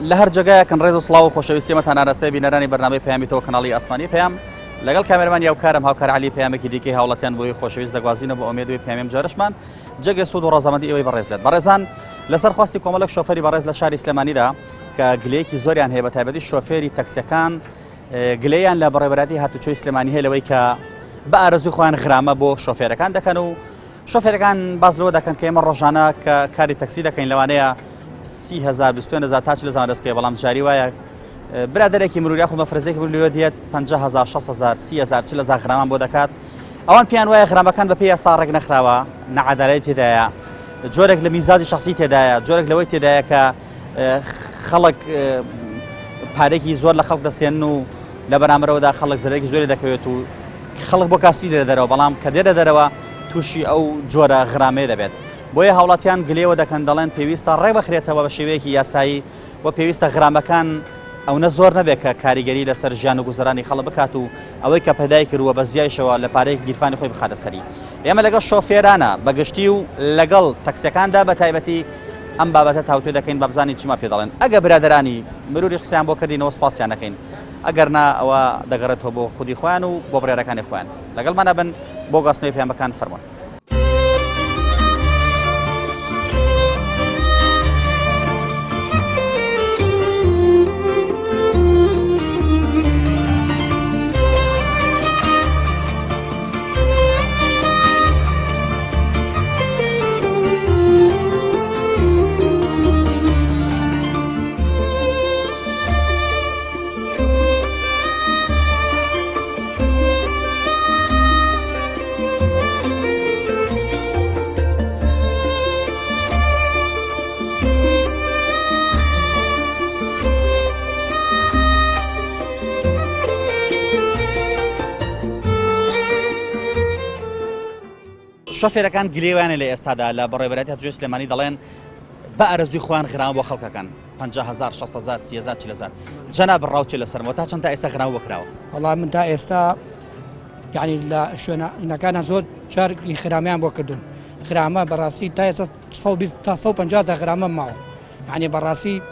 لە هەر جگایەکەن ڕێز و سڵاو و خۆشەویستیمەتان ئاراستەی بینەرانی بەرنامەی پەیامی تۆ کەناڵی ئاسمانی پەیام لەگەڵ کامێرەمان یاوکارم هاوکار عەلی پەیامێکی دیکەی هاوڵاتیان بۆی خۆشەویست دەگوازینەوە بە ئومێدوی پەیامێم جارشمان جگە سوود و ڕەزامەندی ئێوەی بەڕێز بێت. بەڕێزان لەسەر خواستی کۆمەڵێک شۆفەری بەڕێز لە شاری سلێمانیدا کە گلەیەکی زۆریان هەیە بە تایبەتی شۆفێری تەکسیەکان گلەیان لە بەڕێوەبەری هاتوچۆی سلێمانی هەیە لەوەی کە بە ئارەزوی خۆیان غرامە بۆ شۆفێرەکان دەکەن و شۆفێرەکان باز لەوە دەکەن کە ئێمە ڕۆژانە کە کاری تەکسی دەکەین لەوانەیە 30,000 25,000 تا 40,000 دەستکەوێت بەڵام جاری وایە برادێکی مروری یاخود مەفرەزێکی لێوە دێت 50,000 60,000 30,000 40,000 غرامان بۆ دەکات ئەوان پێیان وایە غرامەکان بە پێی یاسا ڕێک نەخراوە نەعەدالەتی تێدایە جۆرێک لە میزاجی شخصی تێدایە جۆرێک لەوەی تێدایە کە خەڵک پارێکی زۆر لە خەڵک دەسێن و لە بەرامبەرەوەدا خەڵک زەرێکی زۆری دەکەوێت و خەڵک بۆ کاسپی دێرە دەرەوە بەڵام کە دێرە دەرەوە تووشی ئەو جۆرە غرامەیە دەبێت بۆیە هاوڵاتیان گلێوە دەکەن دەڵێن پێویستە ڕێ بەخرێتەوە بە شێوەیەکی یاسایی و پێویستە غرامەکان ئەوە زۆر نەبێت کە کاریگەری لەسەر ژیان و گوزەرانی خەڵک بکات و ئەوەی کە پەیدای کردووە بە زیایشەوە لە پارەیەک گیرفانی خۆی بخاتە سەری. ئێمە لەگەڵ شۆفێرانە بەگشتی و لەگەڵ تەکسیەکاندا بە تایبەتی ئەم بابەتە تاوتوێ دەکەین بە بزانین چما پێ دەڵێن ئەگە برادرانی مروری قسەیان بۆ کردینەوە سپاسیان دەکەین ئەگەر نا ئەوە دەگەڕێتەوە بۆ خودی خۆیان و بۆ بڕێرەکانی خۆیان لەگەڵمانە بن بۆ گواستنەوەی پەیامەکان فەرموون. شۆفێرەکان گلێوانە لە ئێستادا لە بەڕێوەبەری هاتوچۆی سلێمانی دەڵێن بە ئارەزوی خۆیان غرام بۆ خەڵکەکان 50,000 60,000 30,000 40,000 جەناب ڕاوچێ لەسەرمەوە تا چەند تا ئێستا غرام بۆکراوە؟ وەڵام من تا ئێستا یعنی لە شوێنەکانە زۆر جار خرامیان بۆ کردوون غرامە بەڕاستی تا ئێستا 120 تا 150 غرامە ماوە یعنی بەڕاستی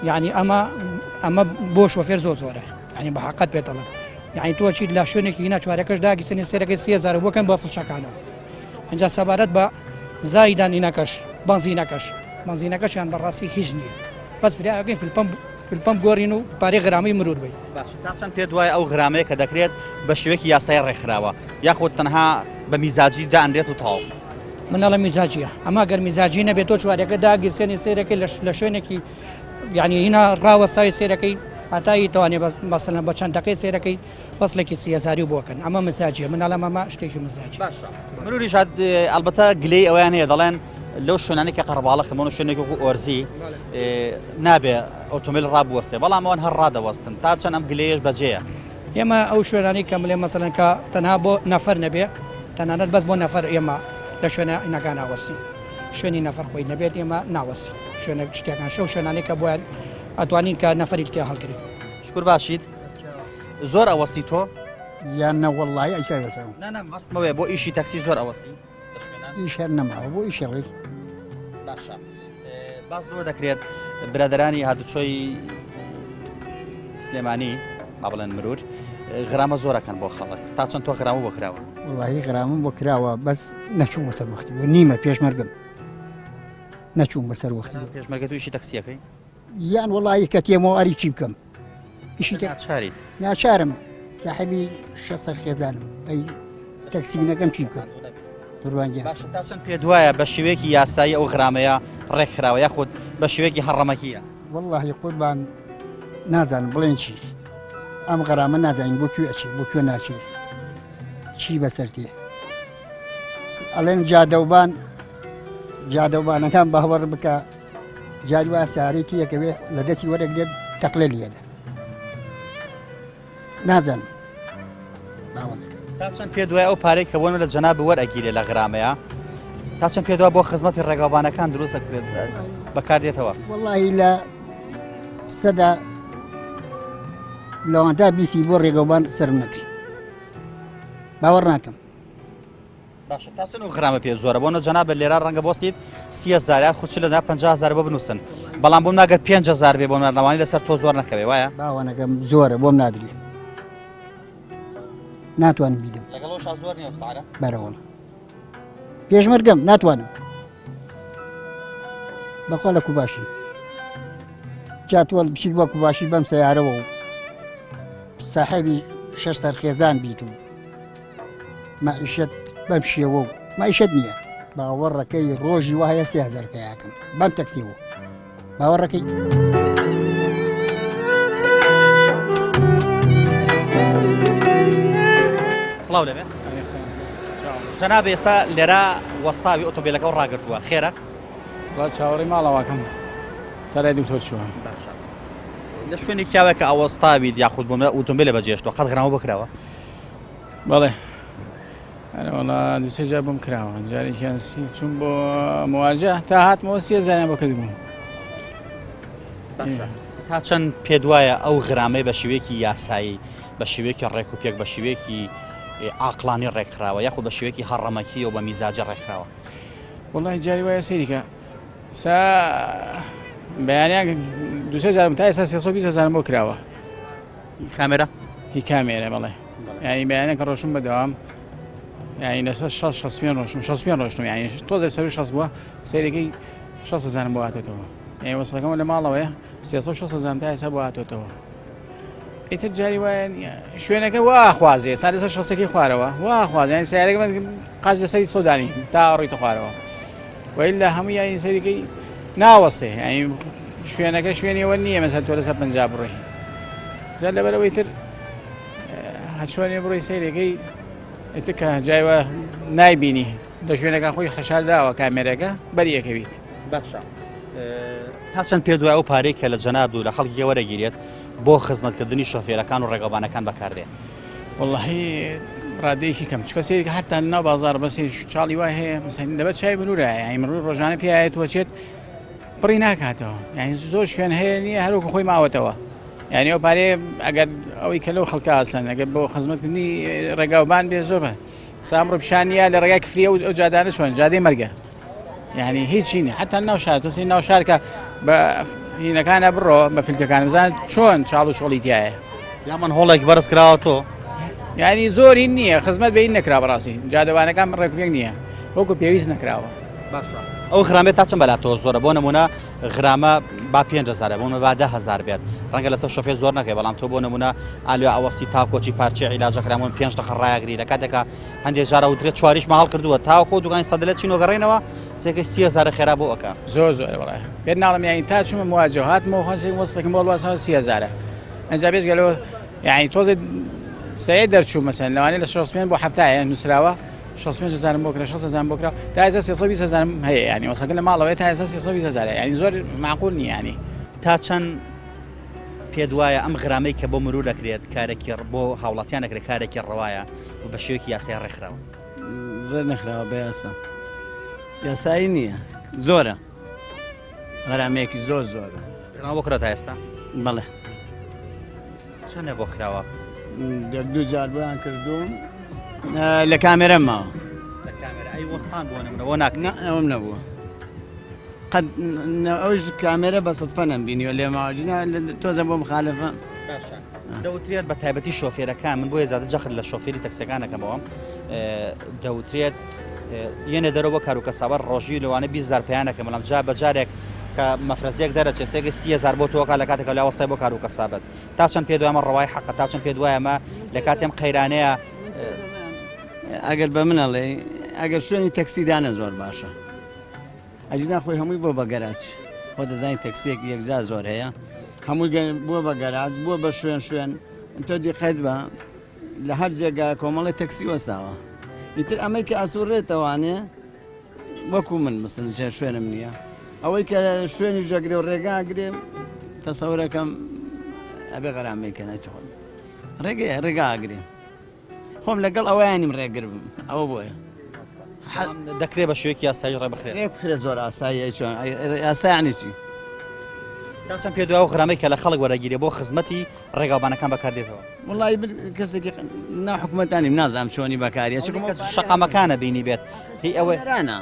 یعنی ئەمە بۆ شۆفێر زۆر زۆرە یعنی بە حەقەت پێ دەڵێم یعنی تۆ چیت لە شوێنێکی هینا چوارەکەش داگیرسێنێ سێرەکەی 30,000 بۆکەن بە فڵچەکانەوە اینجا سەبارەت بە زایدانینەکەش بەنزینەکەشیان بەڕاستی هیچ نییە بەس فریاگەین فیلپەم گۆڕین و پارەی غرامی مرور بێت. تا چەند پێ دوای ئەو غرامەیە کە دەکرێت بە شێوەیەکی یاسای ڕێکخراوە یاخود تەنها بە میزاجی دانرێت و تاو منەڵە میزاجیە ئەما گەر میزاجی نەبێت تۆ چوارەکە داگیرسێنی سێرەکەی لە شوێنێکی یعنی هینا ڕاوەستاوی سێرەکەی هاتایی توانێ بەسەن بە چەندەکەی سێرەکەی فەسلێکی 30,000 بۆکەن ئەمە مزاجیە منەڵە ئەمە شتێکی مزاجی. مروری شاد ئەلبەتە گلەی ئەویان هەیە دەڵێن لەو شوێنانێکی قەرەباڵە خمەون و شوێنێکی ئۆرزی نابێ ئۆتۆمبیل ڕابوەستێ بەڵام ئەوان هەر ڕادەوەستن تا چەند ئەم گلەیەش بەجێیە. ئێمە ئەو شوێنانی کە بڵێ مەسەلەن کە تەنها بۆ نەفەر نەبێ تەنانەت بەس بۆ نەفەر ئێمە لە شوێنە ئینەکان ناوەستی شوێنی نەفەر خۆی نەبێت ئێمە ناوەستی شوێنە شتێکان شەو شوێنانی کە بۆیان ئەتوانین کە نەفەری تیا هەڵگرێت. شکر باشیت زۆر ئەوەستی تۆ یان نەوەڵڵای ئەیشا بەسەوە مەستمەوەی بۆ ئیشی تەکسی زۆر ئەوەستی ئیش هەر نەماوە بۆ ئیشەڵی باشە باز لەوە دەکرێت برادرانی هاتوچۆی سلێمانی با بڵێن مرور غرامە زۆرەکەن بۆ خەڵک تا چەند تۆ غرامە بۆ کراوە؟ وڵی غرامم بۆ کراوە بەس نەچوون بەسەر وەختی و نیمە پێشمەرگم نەچوون بەسەر وەختی پێشمەرگە تو ئیشی تەکسیەکەی یان وڵی کە تێمەوە ئەری چی بکەم ئیشی ناچاریت ناچارم ساحبی 600 خێزانم ئەی تەکسیبینەکەم چی بکەم باشە تا چەند پێ دوایە بە شێوەیەکی یاسایی ئەو غرامەیە ڕێکخراوە یاخود بە شێوەیەکی هەڕەمەکیە؟ وەڵڵاهی قوربان نازانم بڵێن ئەم غەرامە نازانین بۆ کوێ ئەچێ بۆ کوێ ناچێ چی بەسەر تێ ئەڵێن جادەوبانەکان باوەڕ بکە جاری وا سیارەی یەکەوێ لە دەستی وەرەگرێت تەقلە لێدە نازانم باوەڕەکە تا چەند پێ دوای ئەو پارەی کە بۆن لە جەناب وەرئەگیرێ لە غرامەیە تا چەند پێ دوای بۆ خزمەتی ڕێگاوبانەکان دروست دەکرێت بەکاردێتەوە؟ وەڵڵاهی لە سەدا لەوانتا بیسی بۆ ڕێگەوبان سەرم نەکرد باوەڕ ناکەم باش تا چەند غرامە پێ زۆرە بۆنە جەنابە لێرە ڕەنگە بۆستیت 30,000 خودچ لە 50,000 بۆ بنووسن بەڵام بۆم ناگەر 5,000 بێ بۆ نەوانی لەسەر تۆ زۆر نەکەوێ وایە باوانەکەم زۆرە بۆم نادری ناتوانم بیدم لەگەڵەوە زۆر نیە سعرە بەرەوەڵ پێشمەرگەم ناتوانم بەخوا لە کوباشی جاتوەڵ بچیک بە کوباشی بەم سەیارەوە و ساحەبی 6 سەرخێزان بیت و مەعیشەت بەم شێوە و مەعیشەت نییە باوەڕەکەی ڕۆژی وایە 3,000 پێیاکەم بەم تەکسیەوە باوەڕەکەی سڵاو لەبێ جەناب ئێستا لێرە وەستاوی ئۆتۆمبیلەکە و ڕاگرتووە خێرە ڕا چاوەڕی ماڵەوەکەم تەلای دکتۆر چووە لە شوێنی کیاوە کە ئەوەستاوی یاخود بۆ ئۆتۆمبیلە بەجێشتەوە قەت غرامە بکراوە بەڵێ وڵا دوسێ جار بم کراوە جارێکیان چوون بۆ مواجه تا هاتمەوە 30,000 بۆ کردبووم تا چەند پێت وایە ئەو غرامەی بە شێوەیەکی یاسایی بە شێوەیەکی ڕێک و پێک بە شێوەیەکی ئاقلانی ڕێکخراوە یاخود بە شێوەیەکی هەڕەمەکی و بە میزاجە ڕێکخراوە وڵی جاری وایە سەیریکە سا بەیانیان دوسێ جارم تا ئێستا 320,000 بۆ کراوە کامێرە هی کامێرە بەڵێ ینی بەیانەکە ڕۆشم بەدەوام یعنی لەسەر 65 ڕۆشتم 65 ڕۆشتم یعنی تۆزە سەر 60 بووە سەیرەکەی 60,000 بۆ هاتوێتەوە یعنی وەسڵەکەم لە ماڵەوەیە 360,000 تا ئێستا بۆ هاتوێتەوە ئیتر جاری وایە شوێنەکە واخوازێ سا لەسەر 60ەکەی خوارەوە واخواز یعنی سیارەکە قاچ لەسەری سۆدانی تا ڕۆیتە خوارەوە وإلا هەموو یانی سەریەکەی ناوەستێ یعنی شوێنەکە شوێنیەوە نییە مەسەن تۆ لەسەر 50 بڕۆی جا لەبەرەوەی تر هەچوانێ بڕۆی سەیرەکەی ئیتر کە جایوە نایبینی لە شوێنەکە خۆی خەشارداوە کامێرەکە بەریەکەویت باشە تا چەند پێ دوای ئەو پارەی کە لە جەناب دوو لە خەڵکی وەرەگیرێت بۆ خزمەتکردنی شۆفێرەکان و ڕێگەبانەکان بەکاردێن واللهی ڕادەیەکی کەم چکە سێری حتا ناو بازار بەسی چاڵی وای هەیە دەبێت چای بنوورە یعنی مرۆڤ ڕۆژانە پێایەت وەچێت پڕی ناکاتەوە یعنی زۆر شوێن هەیە نییە هەروکە خۆی ماوەتەوە یعنی ئەو پارێ ئەگەر ئەوەی کە لەو خەڵکە ئاسان ئەگەر بۆ خزمەتکردنی ڕێگاوبان بێ زۆر بە سامڕۆ پیشانە لە ڕێگای کفریە و ئەو جادانە چۆن جادەی مەرگە یعنی هیچی نیە حتا ناو شار تۆسی ناو شارکە بە هینەکانە بڕۆ بە فیلکەکان بزان چۆن چاڵ و چۆڵی تایە یامان هۆڵێک بەرز کراوە تۆ یعنی زۆری نییە خزمەت بەین نەکرا بەڕاستی جادەوانەکان ڕێکوپێک نییە وەکو پێویست نەکراوە باشە ئەو غرامێت تا چەند بەلاتەوە زۆرە بۆ نمونە غرامە با 5,000 بۆ با 10,000 بێت ڕەنگە لەسەر شۆفێر زۆر نەکەی بەڵام تۆ بۆ نمونە ئالوێ ئەوەستی تاکۆچی پارچەی عیلاجەکرامون 5 دقە ڕایەگری لە کاتێکە هەندێک جارە وترێت چواریشمە هەڵ کردووە تاوەکۆ دوگانی سەدەلێت چینۆگەڕێنەوە سێکەی 30,000 خێرا بۆ ئەکە زۆر زۆر بەڵێ پێت ناڵم یعنی تا چوومە مواجه هاتمەوە خەنسێک وەسڵێکم بۆ واسە 30,000 ئەنجا بێژ گەلەوە یعنی تۆزێ سەیە دەرچوو مەسەن لەوانەیە لە 65 بۆ هەفتایە نووسراوە 65,000 بۆ کرا 60,000 بۆ کرا تا ئێستا 320,000 هەیە یعنی وەسەکە لە ماڵەوەی تا ئێستا 320,000 یعنی زۆر معقول نییە یعنی تا چەند پێ دوایە ئەم غرامەی کە بۆ مرور دەکرێت کارێکی بۆ هاوڵاتیان دەکرێت کارێکی ڕەوایە و بە شێوەیەکی یاسای ڕێکخراوە زۆر نەخراوە بە یاسا یاسایی نییە زۆرە غرامەیەکی زۆر زۆرە غرامە بۆ کرا تا ئێستا بەڵێ چەندە بۆ کراوە دوو جار بۆیان کردوم لە کامێرە ماوە لە کامێرە ئەی وەستان بۆ نمونە بۆ ناکنی ئەوم نەبووە قەت ئەوش کامێرە بە سوتفە نەمبینیوە لێ ماوەجینا تۆزە بۆ مخالفە باشە دەوترێت بە تایبەتی شۆفێرەکان من بۆیە زیاتر جەخت لە شۆفێری تەکسیەکانەکەمەوە دەوترێت یەنێ دەرەوە کار و کەسابەر ڕۆژی لەوانە 20,000 پێیانەکەم بەڵام جا بە جارێک کە مەفرەزیەک دەرەچێت سێگە 30,000 بۆ تۆکە لە کاتێکە لە وەستای بۆ کار و کەسابەت تا چەند پێ دوایمە ڕەوای حەقە تا چەند پێ دوایەمە لە کاتێم قەیرانەیە ئەگەر بە منەڵێ ئەگەر شوێنی تەکسیدانە زۆر باشە ئەجینا خۆی هەمووی بۆ بە گەراج خۆ دەزانین تەکسیەک یەکجا زۆر هەیە هەمووی بووە بە گەراج بووە بە شوێن تۆ دیقەت بە لە هەر جێگا کۆمەڵی تەکسی وەستاوە ئیتر ئەمەی کە ئەسوڕێتەوانێ وەکو من مستن شوێنم نییە ئەوەی کە شوێنی ژەگرێ و ڕێگاگرێ تەسەورەکەم ئەبێ غەرامەیکە ناچ خۆن ڕێگاگرێ خۆم لەگەڵ ئەوەیانیم ڕێگر بم ئەوە بۆیە دەکرێت بە شوێکی یاسایی ڕێ بخرێت بخرێت زۆر ئاسایی چۆن ئاسایانی چی داچەند پێ دوای غرامەی کە لە خەڵک وەرەگیرێ بۆ خزمەتی ڕێگاوبانەکان بەکاردێتەوە وڵی کەسێکی نا حکوومەتانی نازام چۆنی بەکاریە شەقامەکانە بینی بێت هی ئەوەی وێرانە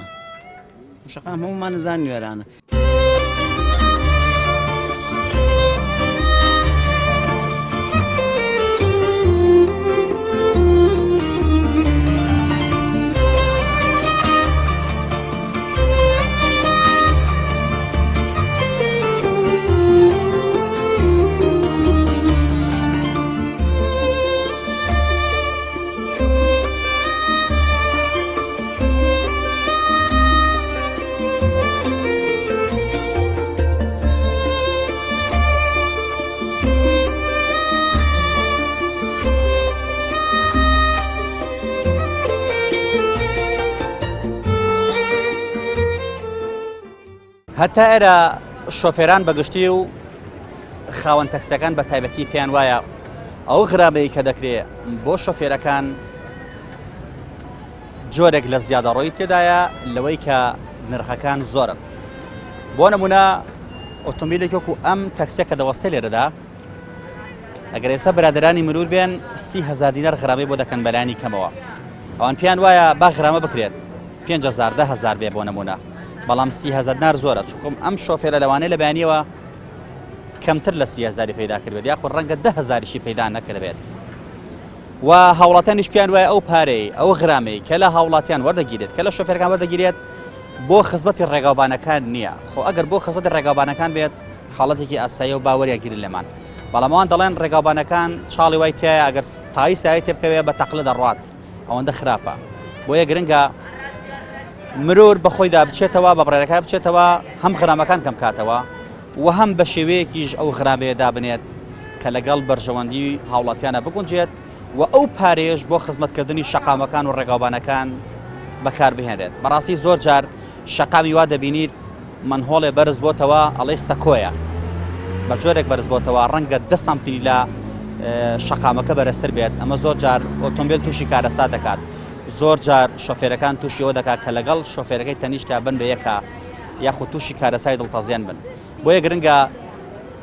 شقام هەمومان نزان وێرانە. هەتا ئێرە شۆفێران بەگشتی و خاوەن تەکسیەکان بە تایبەتی پێیان وایە ئەو غرامەی کە دەکرێت بۆ شۆفێرەکان جۆرێک لە زیادەڕۆی تێدایە لەوەی کە نرخەکان زۆرن. بۆ نمونە ئۆتۆمبیلێک وەکو ئەم تەکسیە کە دەوەستێ لێرەدا ئەگەر ئێستا برادرانی مرور بێن 30,000 دینار غرامەی بۆ دەکەن بەلایانی کەمەوە. ئەوان پێیان وایە با غرامە بکرێت 5,000 10,000 بێ بۆ نمونە، بەڵام 30,000 دینار زۆرە چونکەم ئەم شۆفێرە لەوانەیە لە بەیانیەوە کەمتر لە 30,000 پەیدا کردبێت یاخود ڕەنگە 10,000شی پەیدا نەکردبێت. و هاوڵاتیانیش پێیان وایە ئەو پارەی ئەو غرامەی کە لە هاوڵاتیان وەردەگیرێت کە لە شۆفێرەکان وەردەگیرێت بۆ خزمەتی ڕێگاوبانەکان نییە. خۆ ئەگەر بۆ خزمەتی ڕێگاوبانەکان بێت حاڵەتێکی ئاسایی و باوەریەگیری لێمان، بەڵام ئەوان دەڵێن ڕێگاوبانەکان چاڵی وای تایە ئەگەر تای سایی تێ بکەوێت بە تەقلە دەڕات ئەوەندە خراپە. بۆیە گرنگە مرور بەخۆیدا بچێتەوە بە بڕێرەکە بچێتەوە هەم غرامەکان کەم کاتەوە و هەم بە شێوەیەکیش ئەو غرامەیەدا بنێت کە لەگەڵ بەرژەوەندی هاوڵاتیانە بگونجێت و ئەو پارێش بۆ خزمەتکردنی شەقامەکان و ڕێگاوبانەکان بەکاربهێنرێت. بەڕاستی زۆر جار شەقامی وا دەبینیت منهۆڵێ بەرز بۆتەوە ئەڵێ سەکۆیە بە جۆرێک بەرز بۆتەوە ڕەنگە 10 سانتیمی لە شەقامەکە بەرزتر بێت. ئەمە زۆر جار ئۆتۆمبیل تووشی کارەسات دەکات، زۆر جار شۆفێرەکان تووشیەوە دەکات کە لەگەڵ شۆفێرەکەی تەنیشتا بن بە یەکە یاخود تووشی کارەسای دڵتەزیان بن. بۆیە گرنگە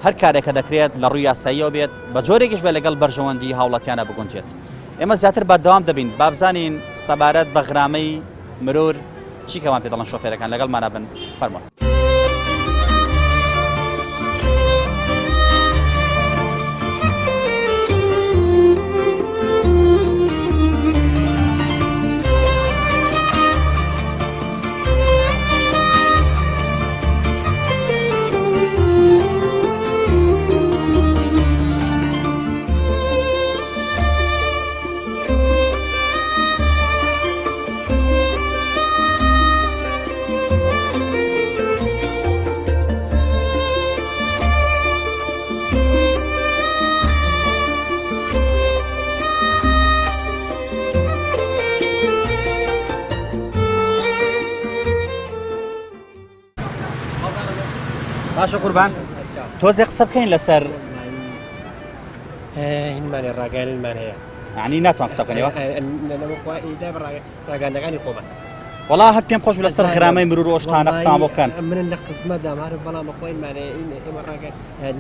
هەر کارێکە دەکرێت لە ڕووی یاساییەوە بێت بە جۆرێکیش بە لەگەڵ بەرژەوەندی هاوڵاتیانە بگونجێت. ئێمە زیاتر بەردەوام دەبین با بزانین سەبارەت بە غرامەی مرور چی کەمان پێ دەڵێن شۆفێرەکان لەگەڵمانە بن فەرموون. باشە قوربان تۆزێ قسە بکەین لەسەر هینمانێ ڕاگەیانمان هەیە عنی ناتوان قسە بکەنەوە ڕاگەندەکانی خۆمان وڵا هەر پێم خۆش لەسەر غرامەی مرور و ئەوشتانە قسام بۆ بکەن. من لە قسمە دامارە بەڵام خۆینمانێ ئێمە ڕاگە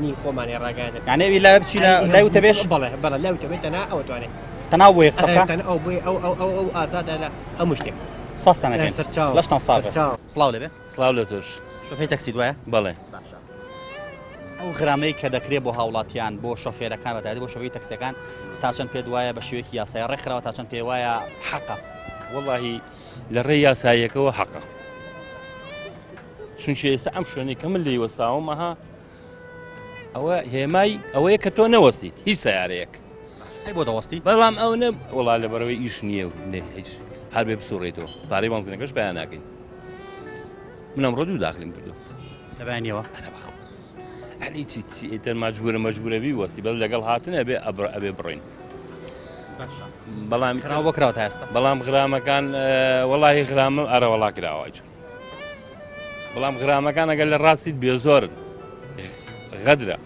نی خۆمانێ ڕاگەیان یانێوی لای بچینە لای وتەبێش بەڵێ لای وتەبێتەنا ئەوە توانێت تەناو بۆیە قسە بکە ئەو بۆی ئەو ئازادە لە ئەم شتێک سپاسانەکەین لەشتان ساغر سڵاو لێبێ سڵاو لە تۆش شۆفێری تەکسی دوایە بەڵێ ئەو غرامەی کە دەکرێت بۆ هاوڵاتیان بۆ شۆفێرەکان بەتایبەتی بۆ شۆفێری تەکسیەکان تا چەند پێ وایە بە شێوەیەکی یاسایی ڕێکخراوە تا چەند پێ وایە حەقە؟ وەڵاهی لە ڕێی یاساییەکەوە حەقە چونکە ئێستا ئەم شوێنەی کە من لێی وەستاومەها ئەوە هێمای ئەوەیە کە تۆ نەوەستیت هیچ سیارەیەک بۆ دەوەستی بەڵام ئەو نە وڵا لەبەرەوەی ئیش نییە و هیچ هەر بێ بسوڕێتەوە پارەی بانزینەکەش بەیان ناکەین. من ئەمڕۆ دوو داخلیم کردو لەبیانیەوە هەلی چی ئیتر مەجبورە بیوەستی بەڵ لەگەڵ هاتن ئەبێ بڕین بەڵام بۆ کراوە تا ئێستا بەڵام غرامەکان وەڵاهی غرامە ئەرەوەڵا کراوە بەڵام غرامەکان ئەگەر لە ڕاستیت بێ زۆرن غەدرە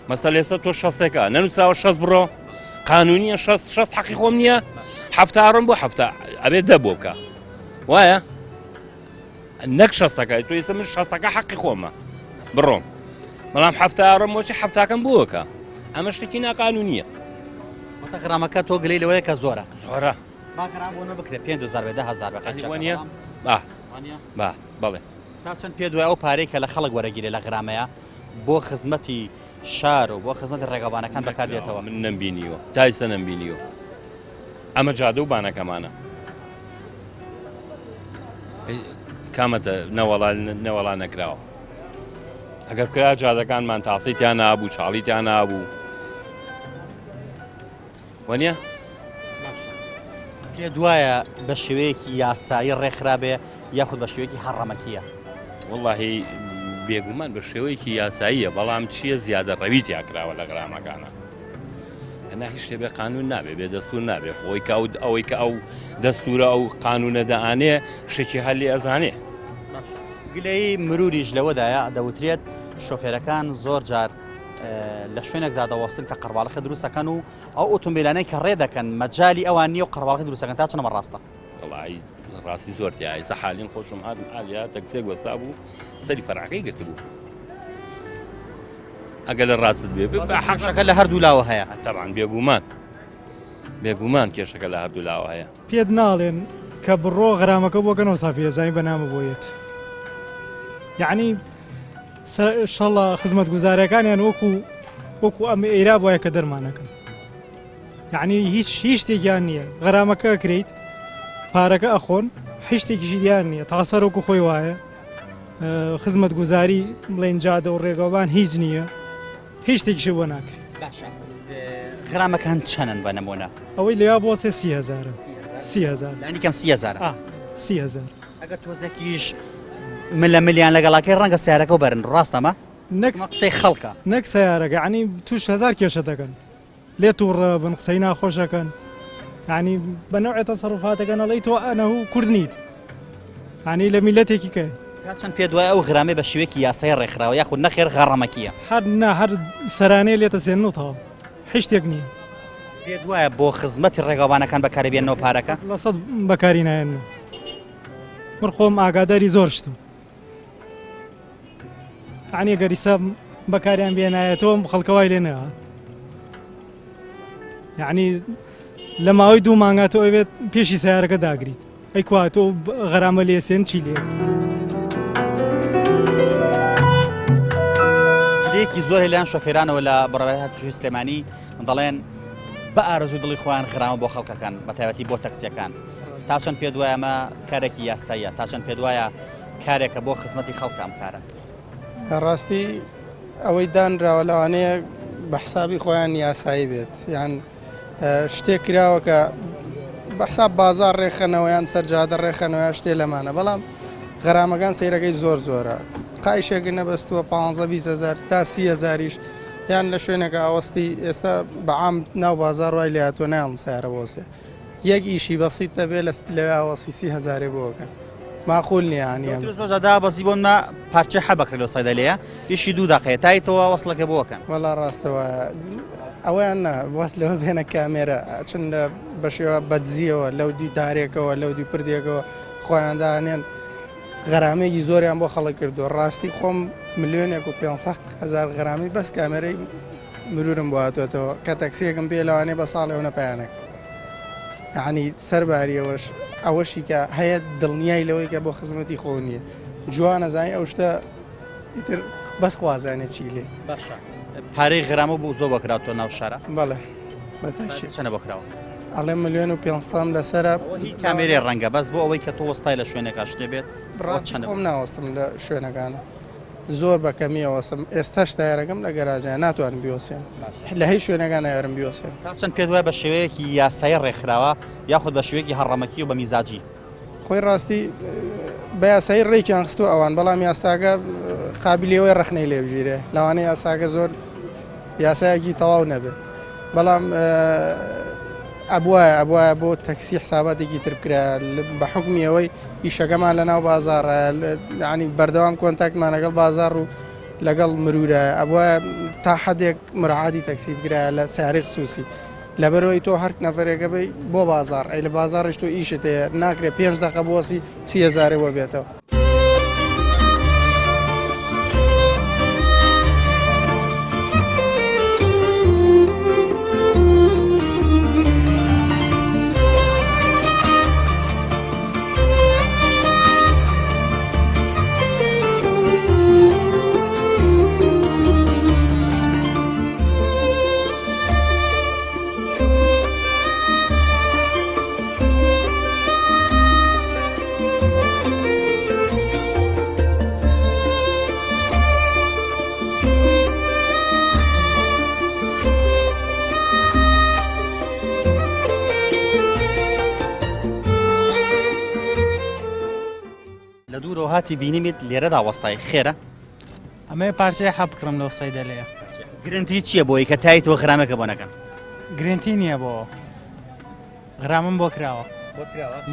مەسەل ئێستا تۆ شەستێکە نەنووساوە شەست بڕۆ قانونیە شەست حەقی خۆم نییە هەفتاڕم بۆ هەفتە ئەبێت دە بۆ بکە وایە نەک شەستەکە تۆ ئێستا من شەستەکە حەقی خۆمە بڕۆم بەڵام هەفتە ڕۆژی هەفتاکەم بووەکە ئەمە شتێکی ناقانونیە وەتە غرامەکە تۆ گلەی لەوەیە کە زۆرە زۆرە با غرام بۆ بکرێت 5,000 بێ 10,000 بەقەت وانە با بەڵێ تا چەند پێ دوای ئەو پارەی کە لە خەڵک وەرەگیرێ لە غرامەیە بۆ خزمەتی شار و بۆ خزمەتی ڕێگەبانەکان بەکاردێتەوە من نەمبینیوە تایسە نەمبینیوە ئەمە جادە و بانەکەمانە کامەتە نەوەڵا نەکراوە ئەگەر کرا جادەکانمان تاسی تیان نابوو چاڵی تیان نابوو وانە پێ دوایە بە شێوەیەکی یاسایی ڕێکخرابێ یاخود بە شێوەیەکی هەڕەمەکیە واللهی بێگومان بە شێوەیەکی یاساییە بەڵام چییە زیادە ڕەوی تیاکراوە لە گرامەکانە هەنا هیچ شتێ بێ قانون نابێ بێ دەستور نابێ خۆی ئەوەی کە ئەو دەستورە ئەو قانونە دەئانێ شتێکی هەلی ئەزانێ گلەی مروریش لەوەدایە دەوترێت شۆفێرەکان زۆر جار لە شوێنێکدا دەوەستن کە قەرباڵەکە دروستەکەن و ئەو ئۆتۆمبیلانەی کە ڕێ دەکەن مەجای ئەوان نیە و قەرباڵەکە دروستەکەن تا چەنەمە ڕاستە وڵی ڕاستی زۆرتیایی سەحالین خۆشم هاتم ئالیا تەکسێک وەسا بوو سەری فەرعەکەی گرت بوو ئەگە لە ڕاست بێ حەقەکە لە هەردوو لاوە هەیە تەبعاً بێگومان کێشەکە لە هەردوو لاوە هەیە پێت ناڵێن کە بڕۆ غرامەکە بۆکەنەوە سافیەزای بەنامە بۆیت یعنی شەڵە خزمەت گوزاریەکانیان وەکو ئەم ئێرا بۆیە کە دەرمانەکەن یعنی هیچ شتێکیان نییە غرامەکە کریت پارەکە ئەخۆن هیچ شتێکیشی دیان نییە تاسەرۆکو خۆی وایە خزمەت گوزاری بڵێن جادە و ڕێگەوان هیچ نییە هیچ شتێکیشی بۆ ناکرێت غرامەکان چەنن بە نمونە ئەوەی لێوا بۆ 30,000 لانی کەم 30,000 30,000 ئەگە تۆزێکیش ملیان لەگەڵاکەی ڕەنگە سیارەکە و بەرن ڕاستەمە قسەی خەڵکە نەک سیارەکە عنی توش 1000 کێشە دەکەن لێ تووڕە بن قسەی ناخۆشەکەن ینی بەنەوعی تەسەڕوفاتەکەن ئەڵەی تۆ ئەنەهوو کورد نیت ینی لە میلەتێکی کە چەند پێ دوای ئەو غرامێ بە شێوەیەکی یاسای ڕێکخراوە یاخود نەخێر غەڕەمەکیە هەر سەرانەیە لێتە سێنوتەوە هیچ شتێک نییە پێ دوایە بۆ خزمەتی ڕێگەبانەکان بەکاربێنەوە پارەکە لە سەد بەکاری نایەنەوە من خۆم ئاگاداری زۆر شتم عنی گەریسە بەکاریان بێنایەتەوە خەڵکەوای لێ نەوە یعنی لە ماوەی 2 مانگاتەوە بێت پێشی سیارەکە داگریت ئەیکوا تۆ غەرامە لێسێن چی لێ هەیەکی زۆر هەیلیان شۆفێرانەوە لە بەڕێوەبەری تووشی سلێمانی دەڵێن بە ئارەزوو دڵی خۆیان خرامە بۆ خەڵکەکان بە تایبەتی بۆ تەکسیەکان تا چەند پێ دوایە ئەمە کارێکی یاساییە تا چەند پێ دوایە کارێکە بۆ خزمەتی خەڵک ئەم کارە ڕاستی ئەوەی دانراوە لەوانەیە بە حسابی خۆیان یاسایی بێت یان شتێک کراوە کە بەحساب بازار ڕێخەنەوەیان سەرجادە ڕێخەنەوەیان شتێ لەمانە بەڵام غەرامەکان سەیرەکەی زۆرە قایشێکی نەبەستووە 15,000 تا 30,000یش یان لە شوێنێکە ئاوەستی ئێستا بەعام ناو بازار وای لە هاتووە ناڵ سیارە بۆسێ یەک ئیشی بەسیت دەبێت لەوێ ئاوەسی 30,000 بۆکەن ماقول نییانە زۆردا بەسی بۆمە پارچە حە بکرێت لە سایدە لەیە یشی 2 دقەیە تایتەوە وەسڵەکە بۆکەن وەڵا ڕاستەوە ئەویان وەست لەوە بێنە کامێرە چند بەشێوە بەدزیەوە لەو دی دارێکەوە لەو دی پردێکەوە خۆیاندانێن غەرامێکی زۆریان بۆ خەڵک کردو ڕاستی خۆم 1,500,000 غەرامی بەس کامێرەی مرورم بۆ هاتوێتەوە کە تەکسیەکەم پێ لەوانێ بە ساڵێەوە نەپیانێک یعنی سەرباریەوەش ئەوەشی کە هەیە دڵنیای لەوەی کە بۆ خزمەتی خۆ نییە جوانە زانانی ئەو شتە ئیتر بەس خوازانێت چی لێ باشە پارەی غرامە بوو زۆر بەکراتۆ ناو شارە بەڵێ بەتاشی چەنە بەکراوە ئەڵێ 1,500,000 لەسرە کامێرەی ڕەنگە بەس بۆ ئەوەی کە تۆ وەستای لە شوێنێکا شتێ بێت خۆم ناوەستم لە شوێنەکانە زۆر بەکەمیەوەسم ئێستاش تایارەکەم لە گەراجیان ناتوانم بیوەسێن لە هیچ شوێنەکان نایارم بیوەسێن چەند پێ دوای بە شێوەیەکی یاسایی ڕێکخراوە یاخود بە شێوەیەکی هەڕەمەکی و بە میزاجی خۆی ڕاستی بە یاسایی ڕێکیان خستو ئەوان بەڵام یاستاکە قابلیەوەی ڕەخنەی لێ بژیرێ لەوانەیە یاساکە زۆر یاسایەکی تەواو نەبێت بەڵام ئەبووە بۆ تەکسی حساباتێکی تر بکرا بە حکمی ئەوەی ئیشەکەمان لە ناو بازارە ینی بەردەوام کۆنتاکتمان لەگەڵ بازار و لەگەڵ مرورە ئەبووە تا حدێک مراعاتی تەکسی بگرە لە سیارەی خصوصی لەبەرەوەی تۆ هەر نەفرێکە بی بۆ بازار ئەی لە بازارش تۆ ئیشت هەیە ناکرێت 5 دقە بۆسی 30,000 بۆ بێتەوە سوودۆ هاتی بینیمیت لێرەدا وەستای خێرە ئەمە پارچەی حەب بکڕم لەو سەیدە لێە گرنگی چییە بۆی کە تای تۆ غرامەکە بۆ نەکەن گرنتی نییە بۆ غرامم بۆ کراوە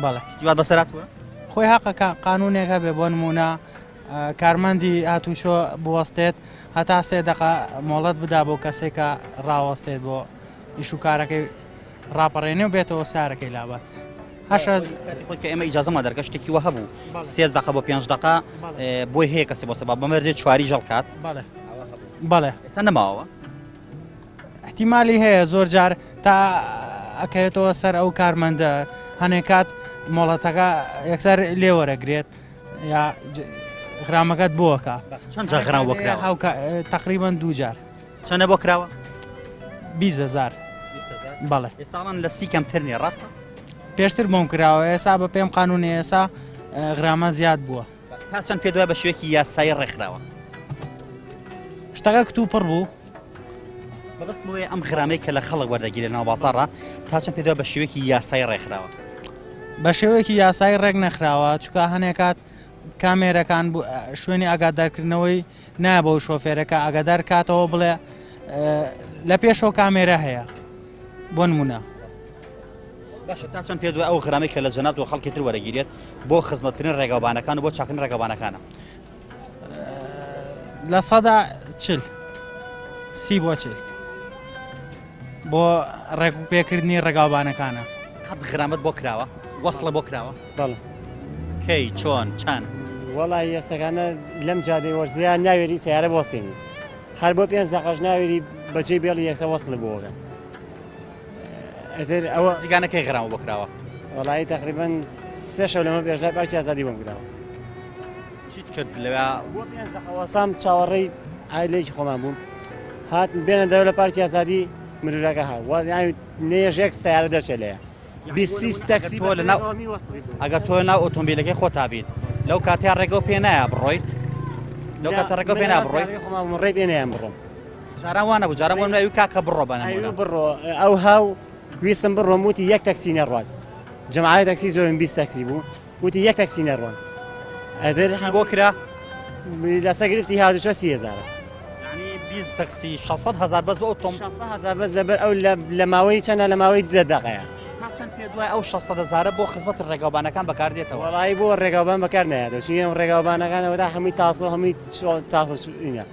بەڵێ جوات بەسەراتوە خۆی حەقە قانونێکە بێ بۆ نمونە کارمەندی هاتوچۆ بوەستێت هەتا 3 دقە مۆڵەت بدا بۆ کەسێک کە ڕاوەستێت بۆ ئیش و کارەکەی ڕاپەڕێنێ و بێتەوە سارەکەی لابات هەشە خۆی کە ئێمە ئیجازەمان دەرکە شتێکی وە هەبوو 3 دقە بۆ 5 دقە بۆی هەیە کەسی بۆ سەباب بەمەردێ چواری ژەڵ کات بەڵێ ئێستا نەماوە احتیمالی هەیە زۆر جار تا ئەکەوێتەوە سەر ئەو کارمەندە هەنێک کات مۆڵەتەکە یەکسەر لێوەرەگرێت یا غرامەکەت بۆکە چەند جا غرام بۆ کراوە تقریبان 2 جار چەندە بۆ کراوە 20,000 بەڵێ ئێستاڵان لە سی کەمتر نیە ڕاستە پێشتر بۆم کراوە ئێسا بە پێم قانونی ئێسا غرامە زیاد بووە تا چەند پێ دوای بە شوێکی یاسایی ڕێکخراوە شتەکە کتوو پڕ بوو بەبست بۆیە ئەم غرامەی کە لە خەڵک وەردەگیرێت ناو بازاڕە تا چەند پێ دوای بە شێوەیەکی یاسایی ڕێکخراوە بە شێوەیەکی یاسایی ڕێک نەخراوە چکە هەنێکات کامێرەکان شوێنی ئاگادارکردنەوەی نایە بەو شۆفێرەکە ئاگادار کاتەوە بڵێ لە پێشەوە کامێرە هەیە بۆ نمونە باشە تا چەند پێ دوای ئەو غرامەی کە لە جەناب و خەڵکی تر وەرەگیرێت بۆ خزمەتکردن ڕێگەوبانەکان و بۆ چاکردن ڕێگەوبانەکانە لە سەدا 40 سی بۆ 40 بۆ ڕێکپێکردنی ڕێگاوبانەکانە قەت غرامەت بۆ کراوە وەسڵە بۆ کراوە بەڵێ کەی چۆن چەند وەڵی ئێستەکانە لەم جادەی وەرزیان ناوێری سیارە بۆسێنی هەر بۆ 5 دقەش ناوێری بەجێ بێڵی یەکسە وەسڵ بۆکە ئەتر ئەوە زیگانەکەی غرامە بۆ کراوە وەڵی تقریبان 3 شەو لەمە پێشدا پارکی ئازادی بۆم کراوە چیت کرد لەوێ بۆ 5 دقە وەسام چاوەڕێی ئایلێکی خۆمان بووم هات بێنە دەرەوە لە پارکی ئازادی مرورەکە ها نێژێک سیارە دەرچێت لەیە 20 تاکسی تۆ لەناو ئەگەر تۆ ناو ئۆتۆمبیلەکەی خۆتا بیت لەو کاتیا ڕێگە پێ نایە بڕۆیت لەو کاتە ڕێگە پێ نابڕۆیت ڕێ پێنیان بڕۆم جاران وانە بوو جاران بۆ ناوی کاکە بڕۆ بەنەمونە بڕۆ ئەو هاو ویستم بڕۆم وتی یەک تاکسی نەڕوات جەماعەتی تاکسی زۆرم 20 تاکسی بوو وتی یەک تاکسی نەڕوان ئەدر بۆ کرا لەسە گرفتی هاتوچۆ 30,000 20 تاکسی 600,000 بەس بە ئۆتۆم 600,000 بەس لەبەر ئەو لە ماوەی چەندە لە ماوەی 10 دقەیە چەند پێ دوای ئەو 600,000 بۆ خزمەت ڕێگەوبانەکان بەکاردێتەوە وەڵی بۆ ڕێگاوبان بەکار نایێتەوە چون ئەم ڕێگاوبانەکانەوەدا هەمووی تاسە هەمووی تاسەینە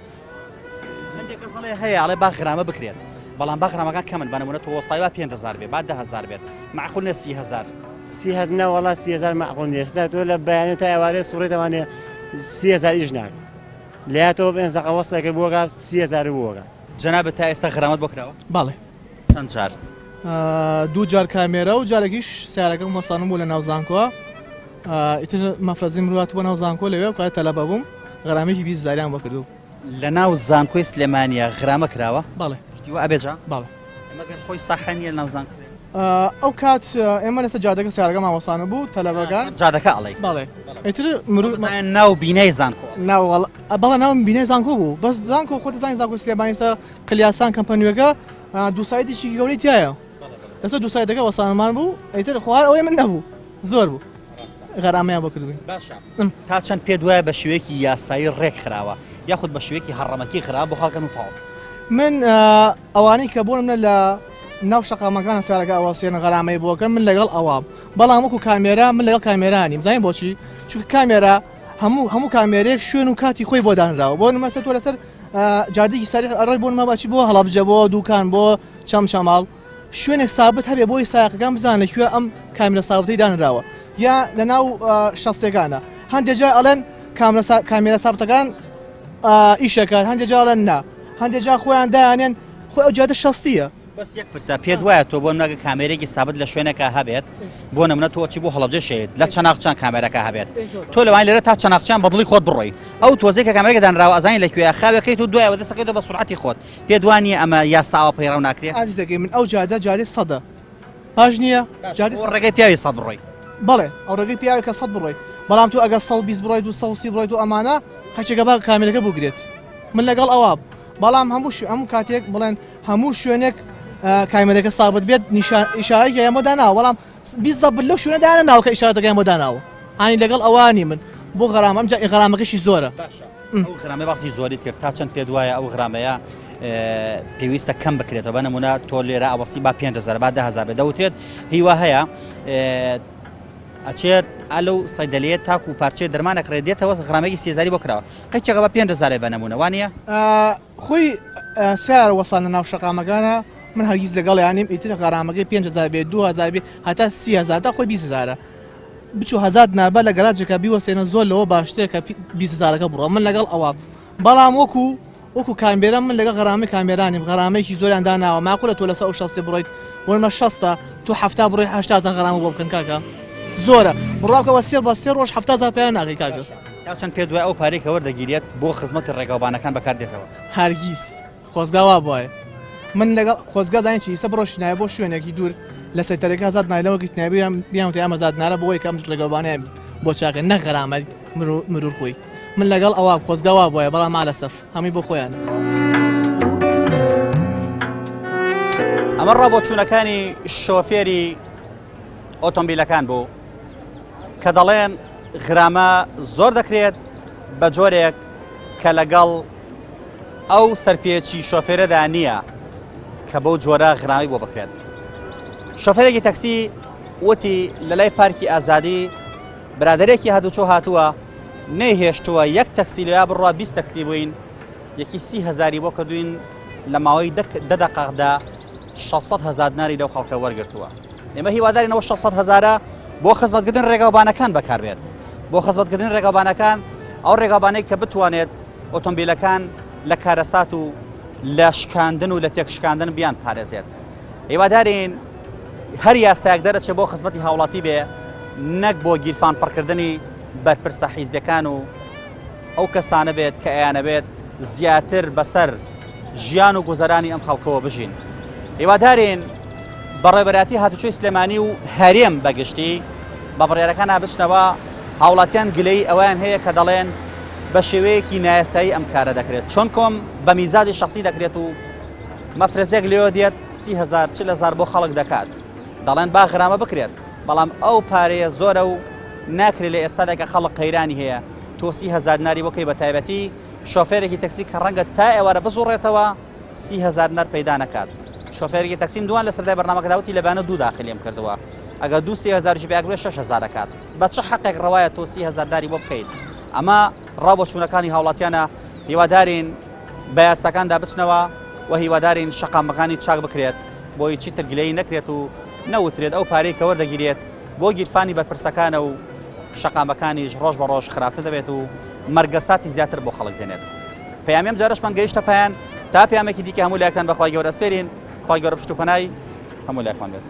هەندێک کەسڵێ هەیە ئەڵێ با غرامە بکرێت بەڵام با غرامەکان کەمن بەنمونە تۆ وەستایوا 5,000 بێت بعد 10,000 بێت معقول نیە 30,000 30,000 وەڵا 30,000 معقول نیە ئێستا تۆ لە بەیانێت تا ئێوارەیە سوڕێتەوانێ 30,000 ئیش ناکە لاتەوە 5 دقە وەسڵەکە بووەکە 30,000 بووەکە جەنابەت تا ئێستا غرامەت بۆ کراوە بەڵێ چەند جار 2 جار کامێرە و جارێکیش سیارەکەم مەسانم بوو لە ناوزانکۆ ئیتر مەفرەزی مرات بۆ ناوزانکۆ لەوێ بقای تەلەبە بووم غرامێکی 20,000 بۆ کردو لە ناو زانکۆی سلێمانیە غرامە کراوە بەڵێ شتیوە ئەبێجا بەڵێ ئەمەگەر خۆی ساحەنیە لە ناوزانکۆ ئەو کات ئێمە لەسەر جادەکە سیارەکە ماوەسانە بوو تەلەبەکان جادەکە ئەڵێ بەڵێ ئیتر مرور ناو بینەی زانکۆ ناو بەڵێ ناو بینەی زانکۆ بوو بەس زانکۆ خۆت زانانی زانکۆ سلێمانیسە قلیاسان کەمپەنیەکە دوو سایدێکی گەوری تایە لەسەر دوو سایدەکە وەسانمان بوو ئیتر خوار ئەوەی من نەبوو زۆر بوو غەرامەیان بۆ کردوین باشە تا چەند پێ دوایە بە شێوەیەکی یاسایی ڕێک خراوە یاخود بە شێوەیەکی هەڕەمەکی خراوە بۆ خەڵکەن و تاڵ من ئەوانەی کە بوون منە لە ناو شەقامەکان سیارەکە ئەوەسیێنە غەرامەی بۆکەن من لەگەڵ ئەوام بەڵام وەکو کامێرا من لەگەڵ کامێرانیم زانین بۆچی چونکە کامێرا هەموو کامێرەیەک شوێن و کاتی خۆی بۆ دانراوە بۆ نمەسە تۆ لەسەر جادێکی ساریخ ئەڕێ بۆ نمە باچی بۆ هەڵەبجە بۆ دووکان بۆ چەمچەماڵ شوێنێک سابت هەبێ بۆی سایقەکان بزان لەکوێ ئەم کامێرە سابتەی دانراوە یا لە ناو شەستێکانە هەندێک جا ئەڵێن کامێرە سابتەکان ئیشەکان هەندێک جا ئەڵێن نا هەندێک جا خۆیان دایانێن خۆی ئەو جادە شەستیە بەس یەک پرسە پێ دوایە تۆ بۆ ناگە کامێرێکی سابت لە شوێنەکە هەبێت بۆ نمونە تۆچی بۆ هەڵەبجە شێت لە چەناقچان کامێرەکە هەبێت تۆ لەوان لێرە تا چەناقچان بەدڵی خۆت بڕۆی ئەو تۆزێک کە کامێرەکە دانراوە ئەزانی لەکوێ خاوەکەیت و دوایەوە دەسەکەیتەوە بە سورعەتی خۆت پێ دوانیە ئەمە یاساوە پەیڕەو ناکرێت ئازیزەکەی من ئەو جادە جادێ سەدە باش نییە ڕێگەی پیاوی سەد بڕۆی بەڵێ ئەو ڕێگەی پیاوی کە سەد بڕۆی بەڵام تو ئەگە 120 بڕۆیت و 130 بڕۆیت و ئەمانە هەرچێکە با کامێرەکە بگرێت من لەگەڵ ئەوە بەڵام هەموو کاتێک بڵێن هەموو شوێنێک کامێرەکە سابت بێت ئیشارەیەکی ئەمە داناوە بەڵام 20 لەو شوێنە دانە ناوکە ئیشارەتەکە ئەمە داناوە ئانی لەگەڵ ئەوانی من بۆ غەرامە ئەمجا غەرامەکەشی زۆرە ئەو غرامە باسی زۆریت کرد تا چەند پێ دوایە ئەو غرامەیە پێویستە کەم بکرێتەوە بە نمونە تۆ لێرە ئەوەستی با 5,000 با 10,000 بێ دەوترێت هیوا هەیە ئەچێت ئەلەو سەیدەلێت تاکو و پارچێ دەرمانەکڕێت دێتەوە غرامێکی 30,000 بۆ کراوە قەیچەکە بە 5,000 بە نمونە وانە خۆی سیار وەسانە ناو شەقامەکانە من هەرگیز لەگەڵ یانیم ئیتر غەرامەکەی 5,000 بێ 2,000 بێ هەتا 30,000 تا خۆی 20,000 بچوو هەزار نابە لە گەراجەکە بیوەسێنە زۆر لەوە باشترە کە 20,000ەکە بڕۆ من لەگەڵ ئەوە بەڵام وەکو کامێرە من لەگە غەرامی کامێرانیم غەرامێکی زۆریان داناوە ماکوولە تۆ لەسە ئەو شەستی بڕۆیت وەرمە 60 تو هەفتا بڕۆی 80,000 غەرامە بۆ بکەن کاکە زۆرە بڕاوکەوە سێ ڕۆژ 70,000 پێیان ناکەی کاکە یا چەند پێ دوای ئەو پارێکە وەردەگیرێت بۆ خزمەتی ڕێگاوبانەکان بەکاردێتەوە هەرگیز خۆزگاوا بواە من لەگەڵ خۆزگا زانانی ئیسە بڕۆشنایە بۆ شوێنێکی دوور لە سەرەکە زاد نایلەوەگەیت نابیان بیان ئەمە زادنارە بۆی کەم ڕێگەوبانەیە بۆ چاکە نە غەرامە مرور خۆی من لەگەڵ ئەوە خۆزگاوا بواە بەڵام مالەسەف هەمی بۆ خۆیان ئەمە ڕابۆ چوونەکانی شۆفێری ئۆتۆمبیلەکان بوو کە دەڵێن غرامە زۆر دەکرێت بە جۆرێک کە لەگەڵ ئەو سەرپێچی شۆفێرەدا نییە کە بەو جۆرە غرامی بۆ بکرێت شۆفێرێکی تەکسی وتی لە لای پارکی ئازادی برادێکی هاتوچۆ هاتووە نەیهێشتووە یەک تەکسی لەیا بڕوا 20 تەکسی بووین یەکی 30,000 بۆ کردوین لە ماوەی 10 دقەقدا 600,000 دیناری لەو خەڵکە وەرگرتووە ئێمە هیوادارینەوە 600,000 بۆ خزمەتکردن ڕێگاوبانەکان بەکاربێت بۆ خزمەتکردن ڕێگاوبانەکان ئەو ڕێگاوبانەی کە بتوانێت ئۆتۆمبیلەکان لە کارەسات و لە شکاندن و لە تێکشکاندن بیان پارێزێت هیوادارین هەر یاسایەک دەرەچێ بۆ خزمەتی هاوڵاتی بێ نەک بۆ گیرفان پڕکردنی بەرپرسە حیزبەکان و ئەو کەسانە بێت کە ئەیانە بێت زیاتر بەسەر ژیان و گوزەرانی ئەم خەڵکەوە بژین هیوادارین بەڕێبەراتی هاتوچۆی سلێمانی و هەرێم بەگشتی بە بڕێرەکان نابچنەوە هاوڵاتیان گلەی ئەویان هەیە کە دەڵێن بە شێوەیەکی نایاسایی ئەم کارە دەکرێت چۆن کۆم بە میزادی شخصی دەکرێت و مەفرەزێک لێوە دێت 30,000 40,000 بۆ خەڵک دەکات دەڵێن با غرامە بکرێت بەڵام ئەو پارەیە زۆرە و ناکرێت لە ئێستادا کە خەڵک قەیرانی هەیە تۆ 30,000 ناری بۆکەی بە تایبەتی شۆفێرێکی تەکسی کە ڕەنگە تا ئێوارە بزوڕێتەوە 30,000 نەر پەیدا نەکات شۆفێرێکی تەکسیم دوان لە سەردای بەرنامەکەداوتی لەبانە دوو داخلیم کردووە ئەگە 2,000 پێیاگرێت 6,000 دەکات بە چه حەقێک ڕەوایە تۆ 30,000 داری بۆ بکەیت ئەمە ڕابۆچوونەکانی هاوڵاتیانە هیوادارین بە یاساکاندا بچنەوە و هیوادارین شەقامەکانی چاک بکرێت بۆی چیتر گلەی نەکرێت و نەوترێت ئەو پارەی کە وەردەگیرێت بۆ گیرفانی بەرپرسەکانە و شەقامەکانیش ڕۆژ بە ڕۆژ خراپتر دەبێت و مەرگەساتی زیاتر بۆ خەڵک دێنێت پەیامیم جارشمان گەیشتە پایان تا پەیامێکی دیکە هەموو لایەکتان بەخوای گەورە ئەسپێرین خوای گەورە پشت و پەنای هەموو لایەکمان بێت